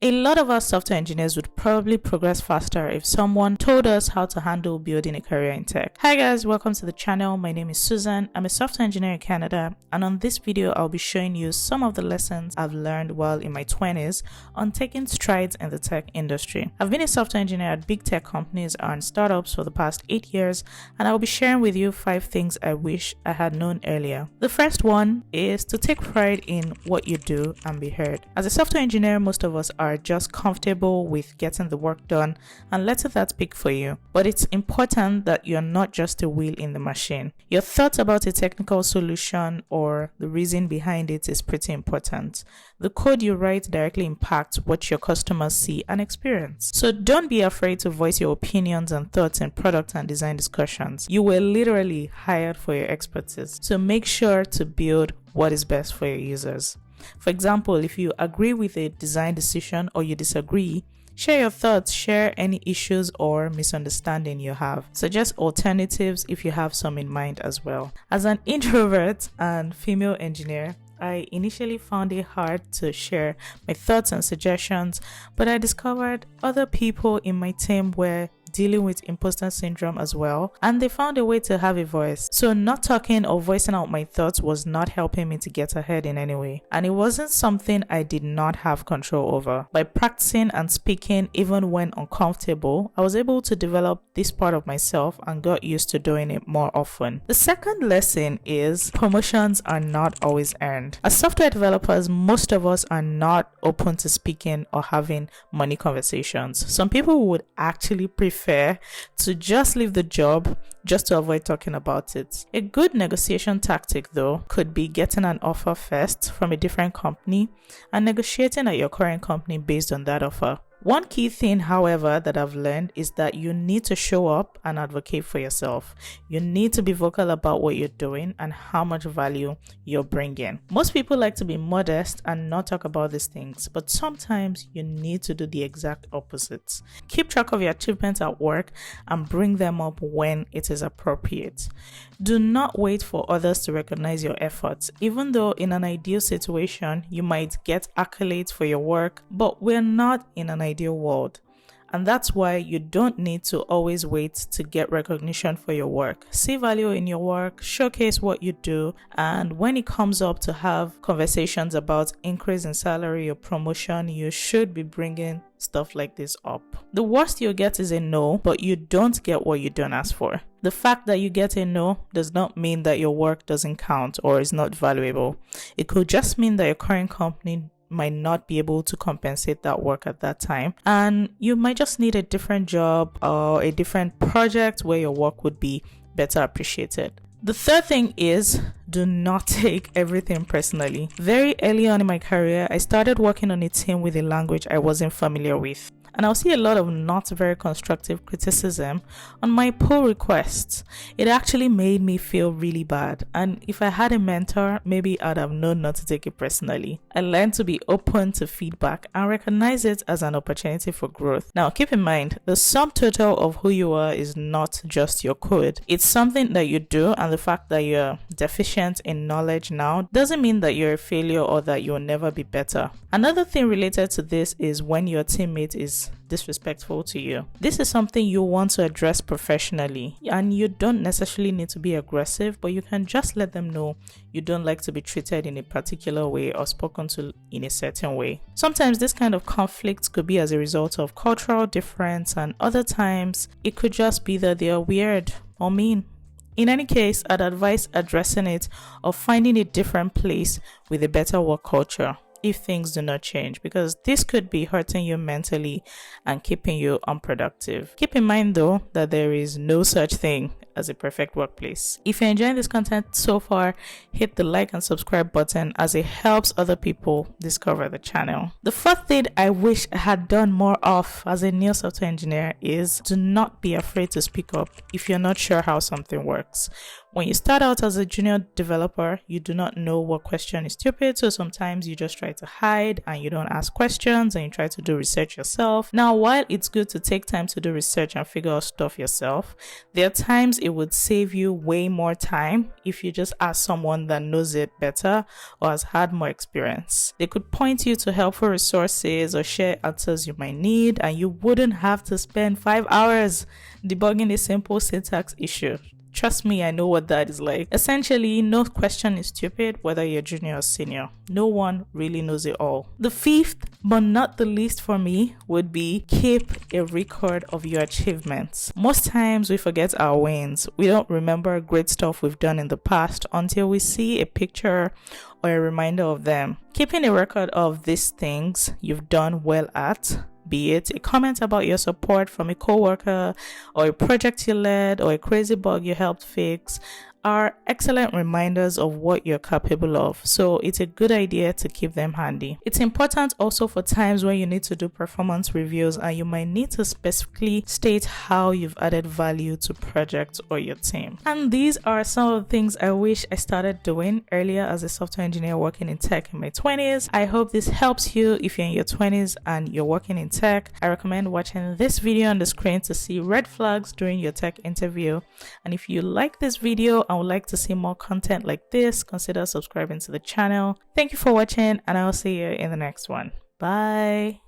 A lot of us software engineers would probably progress faster if someone told us how to handle building a career in tech. Hi guys, welcome to the channel. My name is Susan. I'm a software engineer in Canada, and on this video I'll be showing you some of the lessons I've learned while in my 20s on taking strides in the tech industry. I've been a software engineer at big tech companies and startups for the past 8 years, and I'll be sharing with you 5 things I wish I had known earlier. The first one is to take pride in what you do and be heard. As a software engineer, most of us are just comfortable with getting the work done and letting that speak for you. But it's important that you're not just a wheel in the machine. Your thoughts about a technical solution or the reason behind it is pretty important. The code you write directly impacts what your customers see and experience. So don't be afraid to voice your opinions and thoughts in product and design discussions. You were literally hired for your expertise. So make sure to build what is best for your users. For example, if you agree with a design decision or you disagree, share your thoughts, share any issues or misunderstanding you have. Suggest alternatives if you have some in mind as well. As an introvert and female engineer, I initially found it hard to share my thoughts and suggestions, but I discovered other people in my team were dealing with imposter syndrome as well, and they found a way to have a voice. So not talking or voicing out my thoughts was not helping me to get ahead in any way, and it wasn't something I did not have control over. By practicing and speaking even when uncomfortable, I was able to develop this part of myself and got used to doing it more often. The second lesson is promotions are not always earned. As software developers, most of us are not open to speaking or having money conversations. Some people would actually prefer to just leave the job just to avoid talking about it. A good negotiation tactic, though, could be getting an offer first from a different company and negotiating at your current company based on that offer. One key thing, however, that I've learned is that you need to show up and advocate for yourself. You need to be vocal about what you're doing and how much value you're bringing. Most people like to be modest and not talk about these things, but sometimes you need to do the exact opposite. Keep track of your achievements at work and bring them up when it is appropriate. Do not wait for others to recognize your efforts. Even though in an ideal situation, you might get accolades for your work, but we're not in an ideal world. And that's why you don't need to always wait to get recognition for your work. See value in your work, showcase what you do, and when it comes up to have conversations about increase in salary or promotion, you should be bringing stuff like this up. The worst you'll get is a no, but you don't get what you don't ask for. The fact that you get a no does not mean that your work doesn't count or is not valuable. It could just mean that your current company might not be able to compensate that work at that time, and you might just need a different job or a different project where your work would be better appreciated. The third thing is, do not take everything personally. Very early on in my career, I started working on a team with a language I wasn't familiar with, and I'll see a lot of not very constructive criticism on my pull requests. It actually made me feel really bad, and if I had a mentor, maybe I'd have known not to take it personally. I learned to be open to feedback and recognize it as an opportunity for growth. Now, keep in mind, the sum total of who you are is not just your code. It's something that you do, and the fact that you're deficient in knowledge now doesn't mean that you're a failure or that you'll never be better. Another thing related to this is when your teammate is disrespectful to you. This is something you want to address professionally, and you don't necessarily need to be aggressive, but you can just let them know you don't like to be treated in a particular way or spoken to in a certain way. Sometimes this kind of conflict could be as a result of cultural difference, and other times it could just be that they are weird or mean. In any case, I'd advise addressing it or finding a different place with a better work culture if things do not change, because this could be hurting you mentally and keeping you unproductive. Keep in mind though that there is no such thing as a perfect workplace. If you're enjoying this content so far, hit the like and subscribe button as it helps other people discover the channel. The fourth thing I wish I had done more of as a new software engineer is do not be afraid to speak up if you're not sure how something works. When you start out as a junior developer, you do not know what question is stupid, so sometimes you just try to hide and you don't ask questions and you try to do research yourself. Now, while it's good to take time to do research and figure out stuff yourself, there are times it would save you way more time if you just ask someone that knows it better or has had more experience. They could point you to helpful resources or share answers you might need, and you wouldn't have to spend 5 hours debugging a simple syntax issue. Trust me, I know what that is like. Essentially, no question is stupid whether you're junior or senior. No one really knows it all. The fifth, but not the least for me, would be keep a record of your achievements. Most times we forget our wins. We don't remember great stuff we've done in the past until we see a picture or a reminder of them. Keeping a record of these things you've done well at, be it a comment about your support from a coworker or a project you led or a crazy bug you helped fix, are excellent reminders of what you're capable of, so it's a good idea to keep them handy. It's important also for times when you need to do performance reviews and you might need to specifically state how you've added value to projects or your team. And these are some of the things I wish I started doing earlier as a software engineer working in tech in my 20s. I hope this helps you if you're in your 20s and you're working in tech. I recommend watching this video on the screen to see red flags during your tech interview. And if you like this video and would like to see more content like this, consider subscribing to the channel. Thank you for watching, and I'll see you in the next one. Bye.